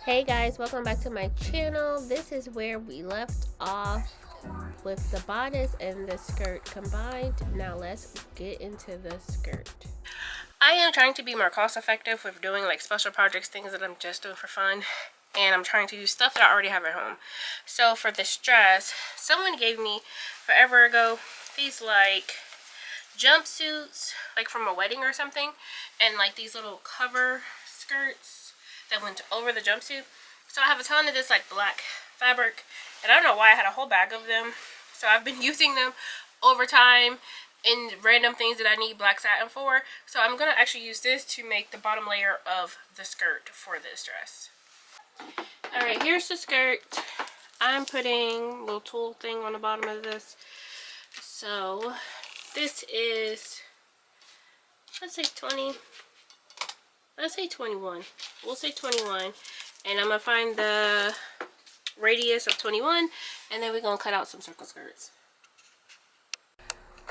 Hey guys, welcome back to my channel. This is where we left off with the bodice and the skirt combined. Now let's get into the skirt. I am trying to be more cost effective with doing like special projects, things that I'm just doing for fun. And I'm trying to use stuff that I already have at home. So for this dress, someone gave me forever ago these like jumpsuits, like from a wedding or something. And like these little cover skirts that went over the jumpsuit. So I have a ton of this like black fabric, and I don't know why I had a whole bag of them. So I've been using them over time in random things that I need black satin for. So I'm gonna actually use this to make the bottom layer of the skirt for this dress. Alright, here's the skirt. I'm putting a little tulle thing on the bottom of this. So this is, let's say 20. Let's say 21. We'll say 21. And I'm going to find the radius of 21. And then we're going to cut out some circle skirts.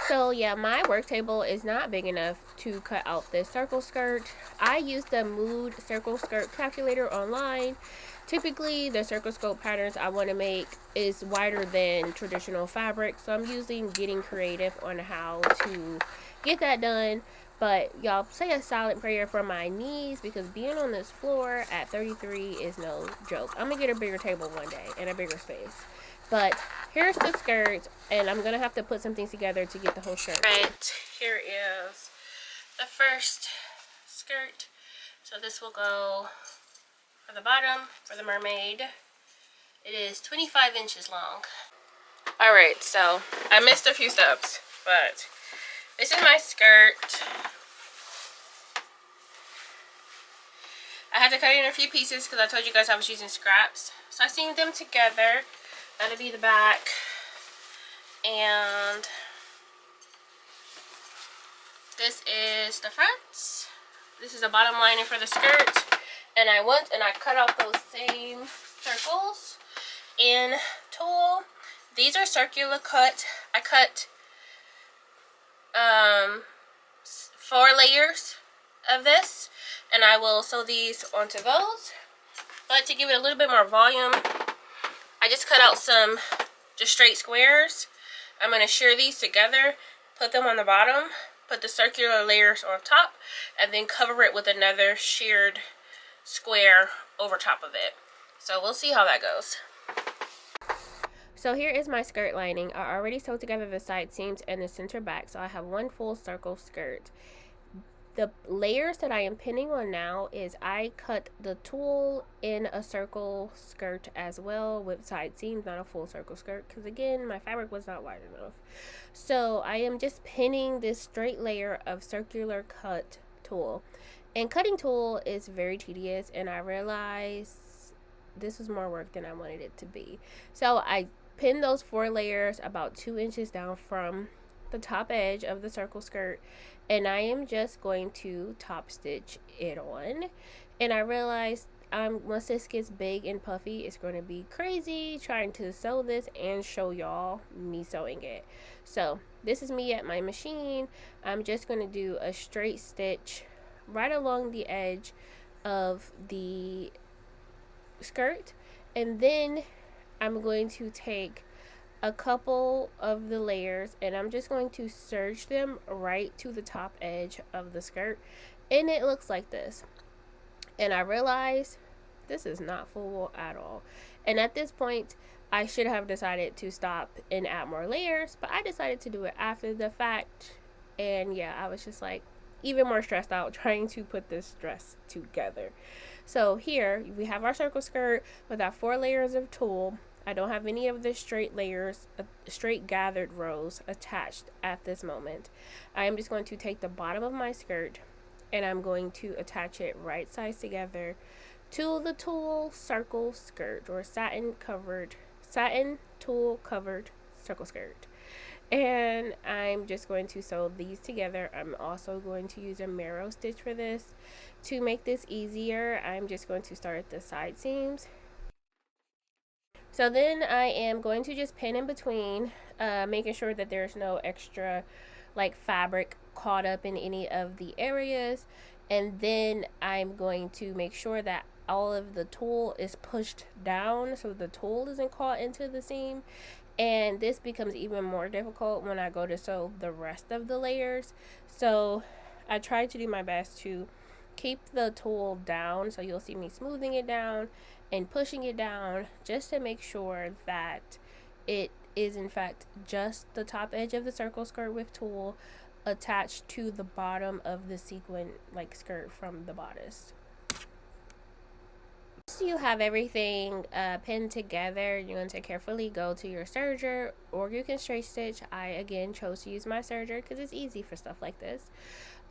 So yeah, my work table is not big enough to cut out this circle skirt. I use the Mood circle skirt calculator online. Typically, the circle skirt patterns I want to make is wider than traditional fabric. So I'm using getting creative on how to get that done. But y'all say a silent prayer for my knees, because being on this floor at 33 is no joke. I'm going to get a bigger table one day and a bigger space. But here's the skirt, and I'm going to have to put some things together to get the whole shirt. Right, here is the first skirt. So this will go for the bottom, for the mermaid. It is 25 inches long. Alright, so I missed a few steps, but this is my skirt. I had to cut it in a few pieces because I told you guys I was using scraps. So I seamed them together. That'll be the back. And this is the front. This is the bottom lining for the skirt. And I went and I cut out those same circles in tulle. These are circular cut. I cut 4 layers of this, and I will sew these onto those. But to give it a little bit more volume, I just cut out some just straight squares. I'm going to shear these together, put them on the bottom, put the circular layers on top, and then cover it with another sheared square over top of it. So we'll see how that goes. So here is my skirt lining. I already sewed together the side seams and the center back, so I have one full circle skirt. The layers that I am pinning on now is I cut the tulle in a circle skirt as well with side seams, not a full circle skirt, because again my fabric was not wide enough. So I am just pinning this straight layer of circular cut tulle. And cutting tulle is very tedious, and I realized this was more work than I wanted it to be. So I pinned those 4 layers about 2 inches down from the top edge of the circle skirt, and I am just going to top stitch it on. And I realized once this gets big and puffy, it's going to be crazy trying to sew this and show y'all me sewing it. So this is me at my machine. I'm just going to do a straight stitch right along the edge of the skirt, and then I'm going to take a couple of the layers and I'm just going to serge them right to the top edge of the skirt, and it looks like this. And I realize this is not full at all, and at this point I should have decided to stop and add more layers, but I decided to do it after the fact. And yeah, I was just like even more stressed out trying to put this dress together. So here we have our circle skirt with our 4 layers of tulle. I don't have any of the straight layers, straight gathered rows attached at this moment. I am just going to take the bottom of my skirt and I'm going to attach it right sides together to the tulle circle skirt, or satin tulle covered circle skirt. And I'm just going to sew these together. I'm also going to use a marrow stitch for this. To make this easier, I'm just going to start at the side seams. So then I am going to just pin in between, making sure that there's no extra like fabric caught up in any of the areas. And then I'm going to make sure that all of the tulle is pushed down so the tulle isn't caught into the seam. And this becomes even more difficult when I go to sew the rest of the layers. So I try to do my best to keep the tulle down, so you'll see me smoothing it down and pushing it down just to make sure that it is in fact just the top edge of the circle skirt with tulle attached to the bottom of the sequin like skirt from the bodice. Once you have everything pinned together, you're going to carefully go to your serger, or you can straight stitch. I again chose to use my serger because it's easy for stuff like this.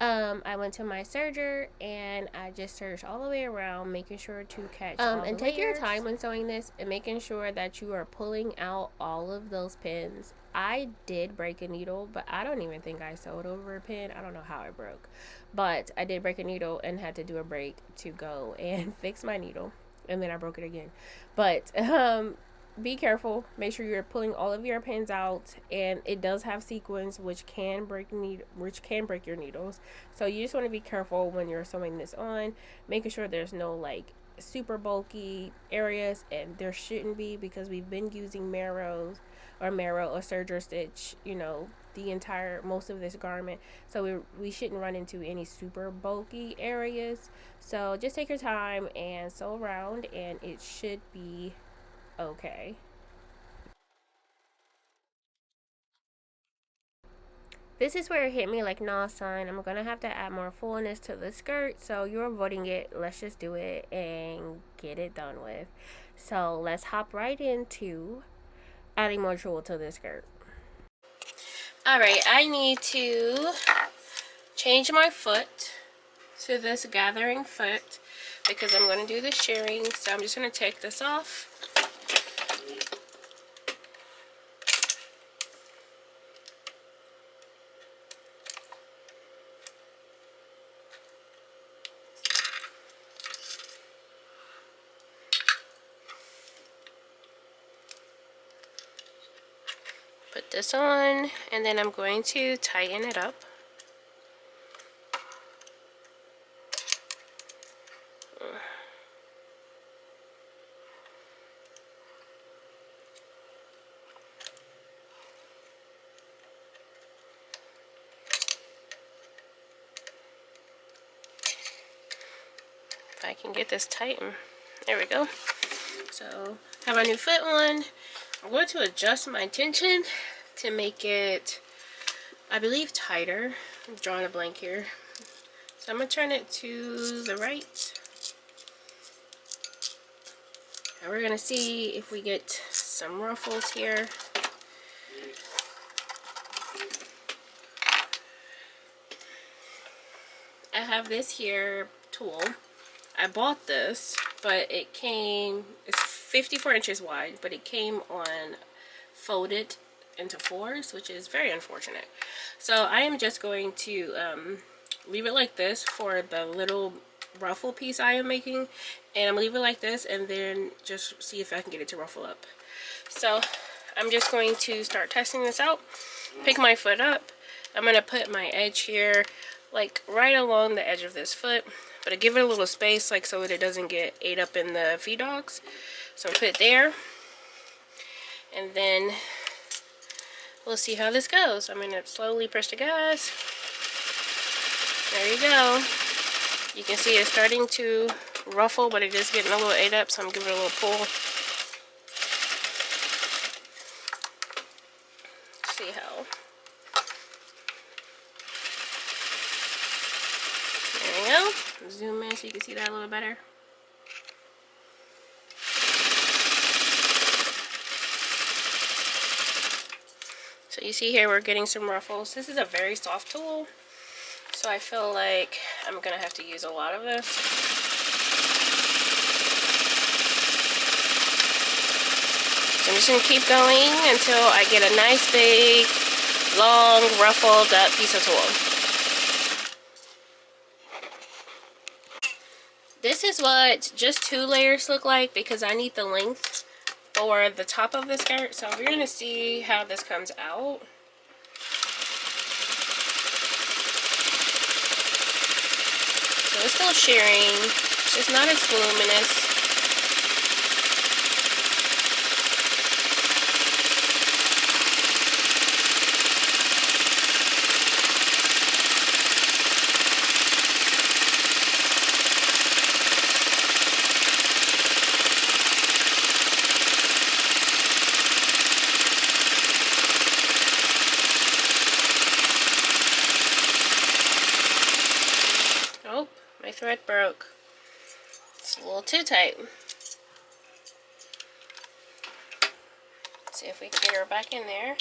I went to my serger and I just serged all the way around, making sure to catch all and the take layers. Your time when sewing this and making sure that you are pulling out all of those pins. I did break a needle, but I don't even think I sewed over a pin. I don't know how it broke, but I did break a needle and had to do a break to go and fix my needle, and then I broke it again. But be careful, make sure you're pulling all of your pins out, and it does have sequins which can break your needles, so you just want to be careful when you're sewing this on, making sure there's no like super bulky areas, and there shouldn't be, because we've been using marrow or serger stitch, you know, the entire most of this garment, so we shouldn't run into any super bulky areas. So just take your time and sew around and it should be okay. This is where it hit me like, nah son, I'm gonna have to add more fullness to the skirt, so you're avoiding it. Let's just do it and get it done with. So let's hop right into adding more tulle to this skirt. Alright, I need to change my foot to this gathering foot because I'm going to do the shearing. So I'm just going to take this off. Put this on, and then I'm going to tighten it up. If I can get this tightened. There we go. So, have my new foot on. I'm going to adjust my tension to make it, I believe, tighter. I'm drawing a blank here. So I'm going to turn it to the right. And we're going to see if we get some ruffles here. I have this here tulle. I bought this, but it came, it's 54 inches wide, but it came on folded into fours, which is very unfortunate. So I am just going to leave it like this for the little ruffle piece I am making, and I'm gonna leave it like this and then just see if I can get it to ruffle up. So I'm just going to start testing this out. Pick my foot up. I'm gonna put my edge here like right along the edge of this foot, but I give it a little space like so that it doesn't get ate up in the feed dogs. So I put it there, and then we'll see how this goes. I'm going to slowly press the gas. There you go. You can see it's starting to ruffle, but it is getting a little ate up, so I'm giving it a little pull. See how. There we go. Zoom in so you can see that a little better. So you see here we're getting some ruffles. This is a very soft tulle, so I feel like I'm gonna have to use a lot of this. So I'm just gonna keep going until I get a nice big, long, ruffled up piece of tulle. This is what just 2 layers look like because I need the length for the top of the skirt. So we're going to see how this comes out. So it's still shearing. It's not as voluminous. Oh, my thread broke. It's a little too tight. Let's see if we can get her back in there.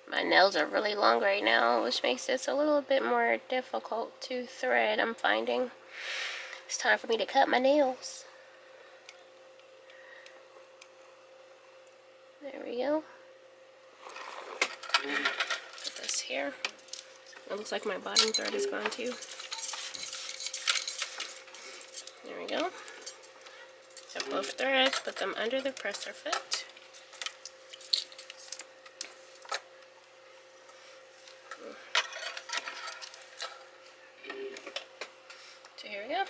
My nails are really long right now, which makes this a little bit more difficult to thread, I'm finding. It's time for me to cut my nails. There we go. Put this here. It looks like my bottom thread is gone too. There we go. So both threads, put them under the presser foot. So here we go.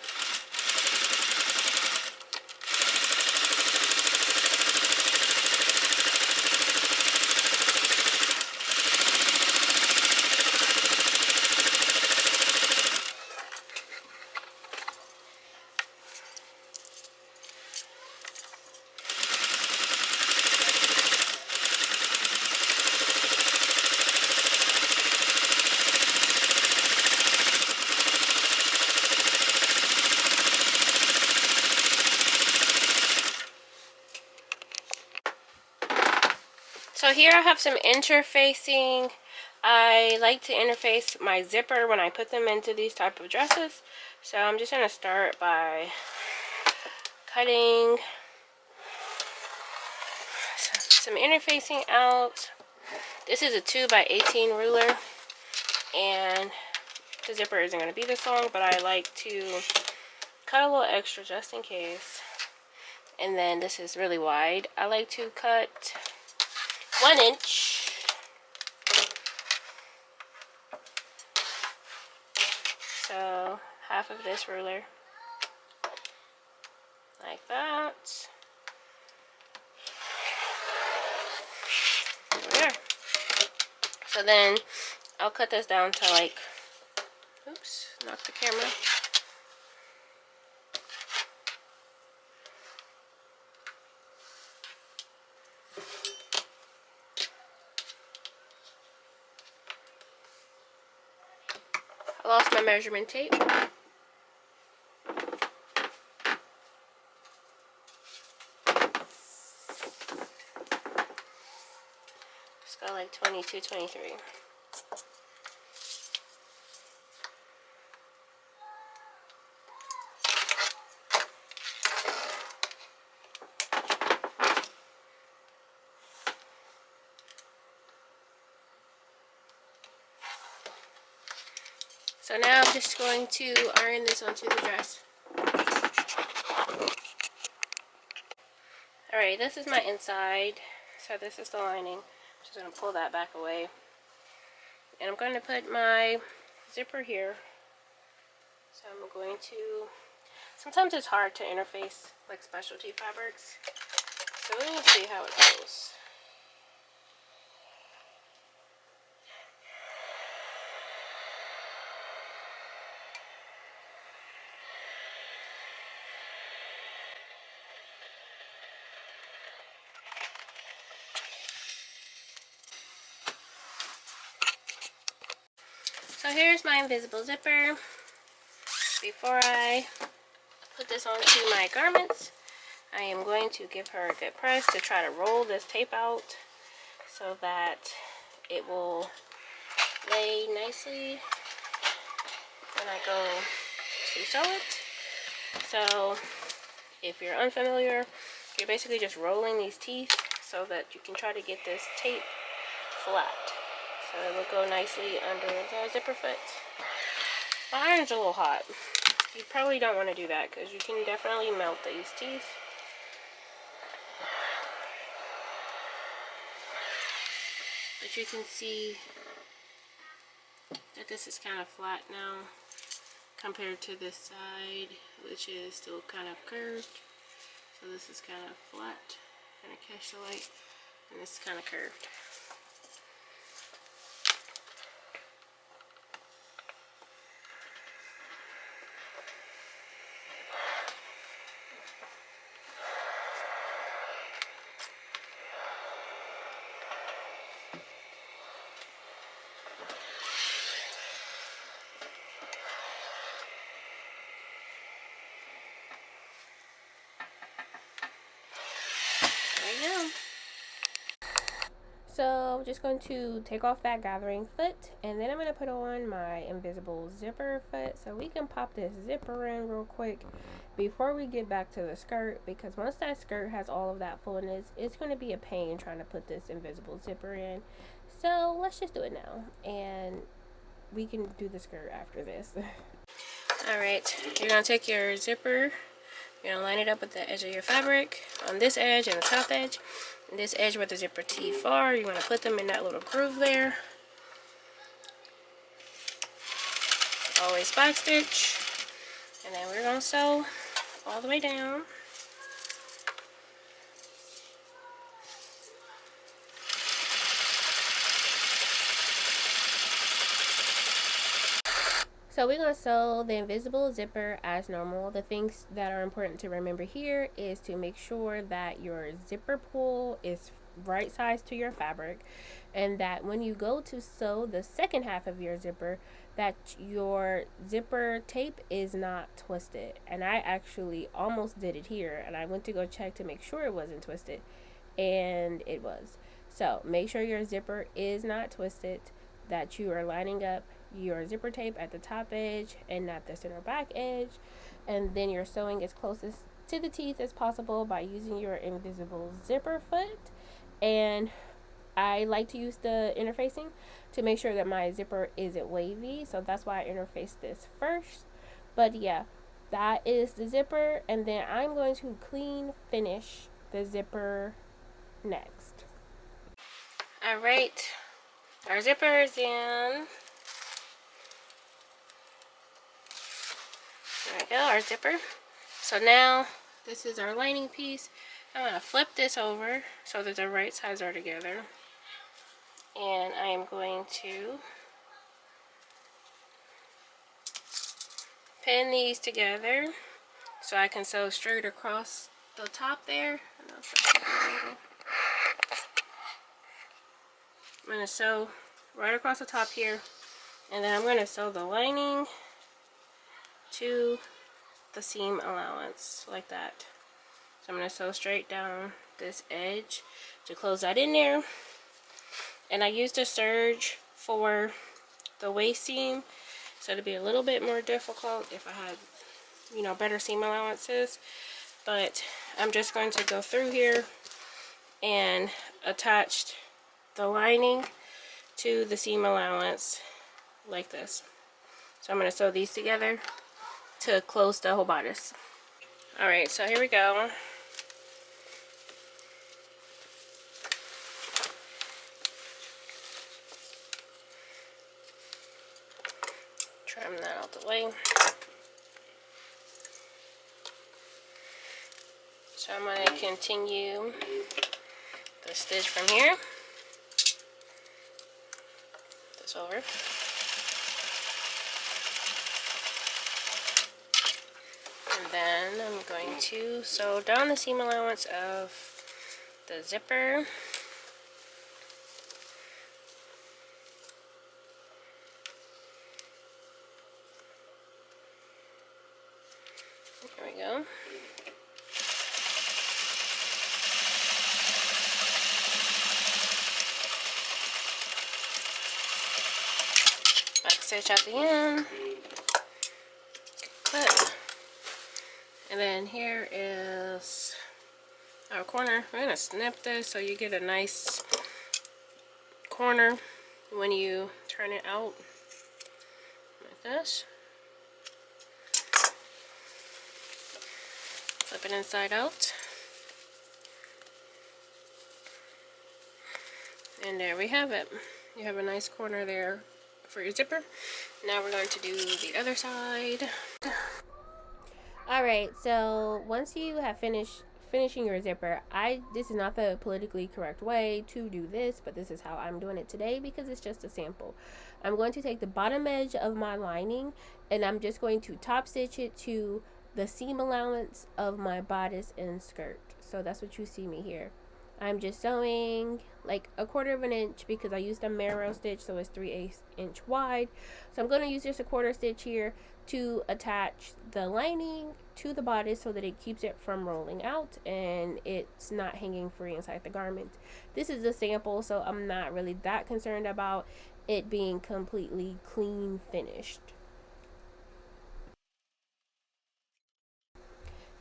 So here I have some interfacing. I like to interface my zipper when I put them into these type of dresses. So I'm just going to start by cutting some interfacing out. This is a 2x18 ruler, and the zipper isn't going to be this long, but I like to cut a little extra just in case. And then this is really wide. I like to cut 1 inch. So half of this ruler, like that. There we are. So then I'll cut this down to like, oops, knocked the camera. I lost my measurement tape. Just got like 22, 23. So now I'm just going to iron this onto the dress. Alright, this is my inside. So this is the lining. Just going to pull that back away. And I'm going to put my zipper here. So I'm going to... Sometimes it's hard to interface like specialty fabrics. So we'll see how it goes. So here's my invisible zipper. Before I put this onto my garments, I am going to give her a good press to try to roll this tape out so that it will lay nicely when I go to sew it. So if you're unfamiliar, you're basically just rolling these teeth so that you can try to get this tape flat. So it will go nicely under the zipper foot. My iron's a little hot. You probably don't want to do that because you can definitely melt these teeth. But you can see that this is kind of flat now compared to this side, which is still kind of curved. So this is kind of flat, kind of catch the light, and this is kind of curved. There you go. So I'm just going to take off that gathering foot, and then I'm going to put on my invisible zipper foot so we can pop this zipper in real quick before we get back to the skirt, because once that skirt has all of that fullness, it's going to be a pain trying to put this invisible zipper in. So let's just do it now, and we can do the skirt after this. Alright, you're going to take your zipper, you're going to line it up with the edge of your fabric on this edge and the top edge. This edge where the zipper teeth are, you want to put them in that little groove there. Always back stitch, and then we're going to sew all the way down. So we're going to sew the invisible zipper as normal. The things that are important to remember here is to make sure that your zipper pull is right size to your fabric, and that when you go to sew the second half of your zipper, that your zipper tape is not twisted. And I actually almost did it here, and I went to go check to make sure it wasn't twisted, and it was. So make sure your zipper is not twisted, that you are lining up your zipper tape at the top edge and not the center back edge, and then you're sewing as closest to the teeth as possible by using your invisible zipper foot. And I like to use the interfacing to make sure that my zipper isn't wavy, so that's why I interfaced this first. But yeah, that is the zipper, and then I'm going to clean finish the zipper next. Alright, our zipper is in. There we go, our zipper. So now this is our lining piece. I'm going to flip this over so that the right sides are together. And I am going to pin these together so I can sew straight across the top there. I'm going to sew right across the top here, and then I'm going to sew the lining to the seam allowance like that. So I'm going to sew straight down this edge to close that in there. And I used a serge for the waist seam, so it'd be a little bit more difficult if I had, you know, better seam allowances. But I'm just going to go through here and attach the lining to the seam allowance like this. So I'm going to sew these together to close the whole bodice. Alright, so here we go. Trim that out the way. So I'm going to continue the stitch from here. This over. And then I'm going to sew down the seam allowance of the zipper. There we go. Back stitch at the end. Clip. And then here is our corner. We're going to snip this so you get a nice corner when you turn it out like this. Flip it inside out. And there we have it. You have a nice corner there for your zipper. Now we're going to do the other side. Alright, so once you have finishing your zipper, this is not the politically correct way to do this, but this is how I'm doing it today because it's just a sample. I'm going to take the bottom edge of my lining and I'm just going to top stitch it to the seam allowance of my bodice and skirt. So that's what you see me here. I'm just sewing like 1/4 of an inch because I used a marrow stitch, so it's 3/8 inch wide. So I'm going to use just a 1/4 stitch here to attach the lining to the bodice so that it keeps it from rolling out and it's not hanging free inside the garment. This is a sample, so I'm not really that concerned about it being completely clean finished.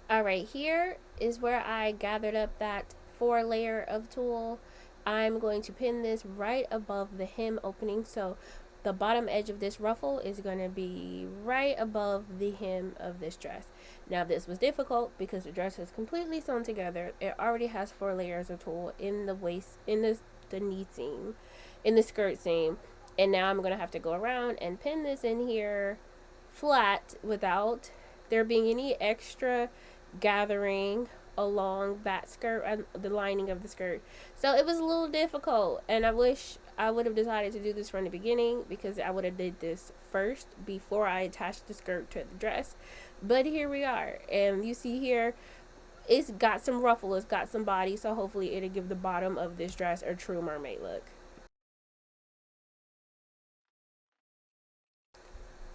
Alright, here is where I gathered up that 4-layer of tulle. I'm going to pin this right above the hem opening, so the bottom edge of this ruffle is going to be right above the hem of this dress. Now this was difficult because the dress is completely sewn together. It already has 4 layers of tulle in the waist, in the knee seam, in the skirt seam, and now I'm going to have to go around and pin this in here flat without there being any extra gathering along that skirt and the lining of the skirt. So it was a little difficult, and I wish I would have decided to do this from the beginning because I would have did this first before I attached the skirt to the dress. But here we are, and you see here it's got some ruffle, it's got some body, so hopefully it'll give the bottom of this dress a true mermaid look.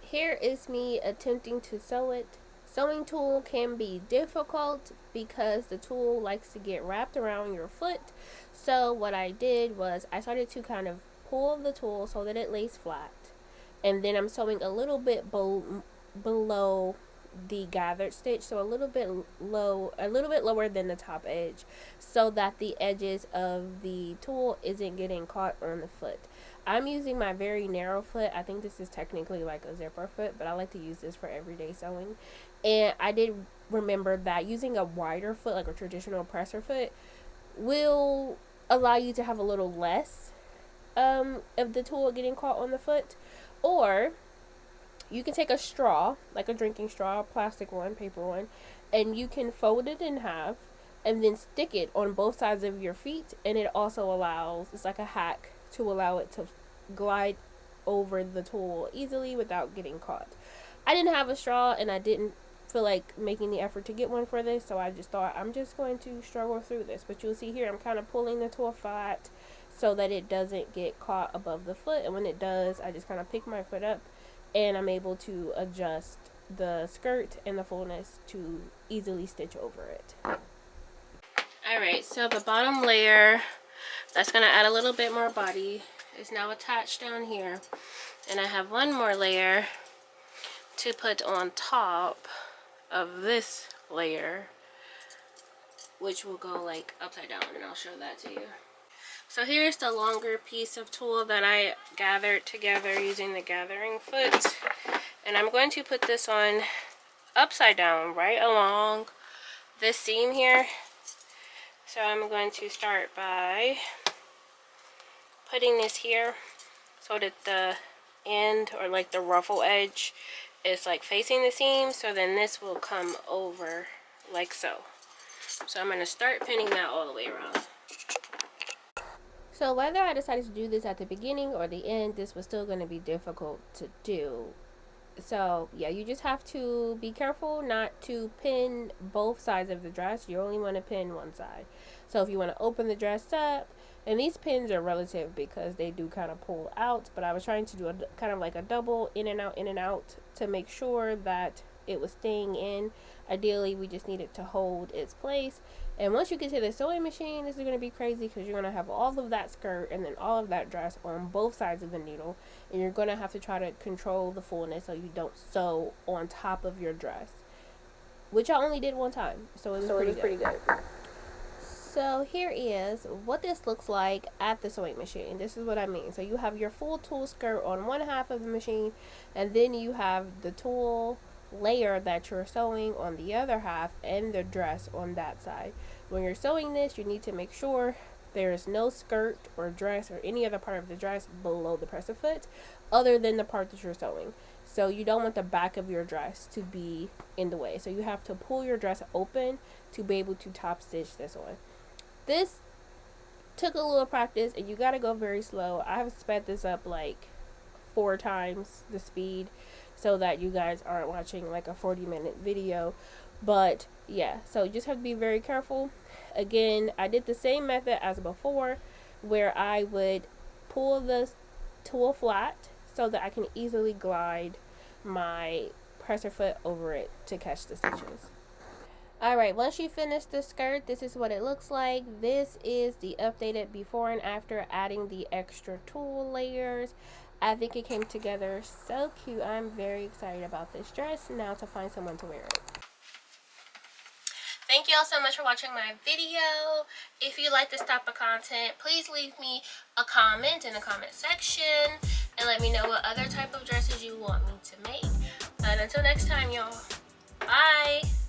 Here is me attempting to sew it. Sewing tulle can be difficult because the tulle likes to get wrapped around your foot. So what I did was I started to kind of pull the tulle so that it lays flat. And then I'm sewing a little bit below the gathered stitch, so a little bit lower than the top edge, so that the edges of the tulle isn't getting caught on the foot. I'm using my very narrow foot. I think this is technically like a zipper foot, but I like to use this for everyday sewing. And I did remember that using a wider foot, like a traditional presser foot, will allow you to have a little less of the tulle getting caught on the foot. Or you can take a straw, like a drinking straw, plastic one, paper one, and you can fold it in half and then stick it on both sides of your feet, and it also allows, it's like a hack to allow it to glide over the tulle easily without getting caught. I didn't have a straw and I didn't feel like making the effort to get one for this, so I just thought I'm just going to struggle through this. But you'll see here I'm kind of pulling the tulle flat so that it doesn't get caught above the foot, and when it does I just kind of pick my foot up and I'm able to adjust the skirt and the fullness to easily stitch over it. Alright, so the bottom layer that's going to add a little bit more body is now attached down here, and I have one more layer to put on top of this layer, which will go like upside down, and I'll show that to you. So here's the longer piece of tulle that I gathered together using the gathering foot, and I'm going to put this on upside down right along this seam here. So I'm going to start by putting this here so that the end, or like the ruffle edge, is like facing the seam, so then this will come over like so. So I'm going to start pinning that all the way around. So whether I decided to do this at the beginning or the end, this was still going to be difficult to do. So yeah, you just have to be careful not to pin both sides of the dress. You only want to pin one side. So if you want to open the dress up, and these pins are relative because they do kind of pull out, but I was trying to do a kind of like a double in and out to make sure that it was staying in. Ideally we just need it to hold its place. And once you get to the sewing machine, this is going to be crazy because you're going to have all of that skirt and then all of that dress on both sides of the needle, and you're going to have to try to control the fullness so you don't sew on top of your dress, which I only did one time, so it was pretty good. So here is what this looks like at the sewing machine. This is what I mean. So you have your full tulle skirt on one half of the machine, and then you have the tulle layer that you're sewing on the other half and the dress on that side. When you're sewing this, you need to make sure There is no skirt or dress or any other part of the dress below the presser foot other than the part that you're sewing. So you don't want the back of your dress to be in the way. So you have to pull your dress open to be able to top stitch this on. This took a little practice and you got to go very slow. I have sped this up like 4 times the speed so that you guys aren't watching like a 40-minute video. But yeah, so you just have to be very careful. Again, I did the same method as before where I would pull the tool flat so that I can easily glide my presser foot over it to catch the stitches. Alright, once you finish the skirt, this is what it looks like. This is the updated before and after, adding the extra tulle layers. I think it came together so cute. I'm very excited about this dress now to find someone to wear it. Thank you all so much for watching my video. If you like this type of content, please leave me a comment in the comment section and let me know what other type of dresses you want me to make. And until next time, y'all, bye.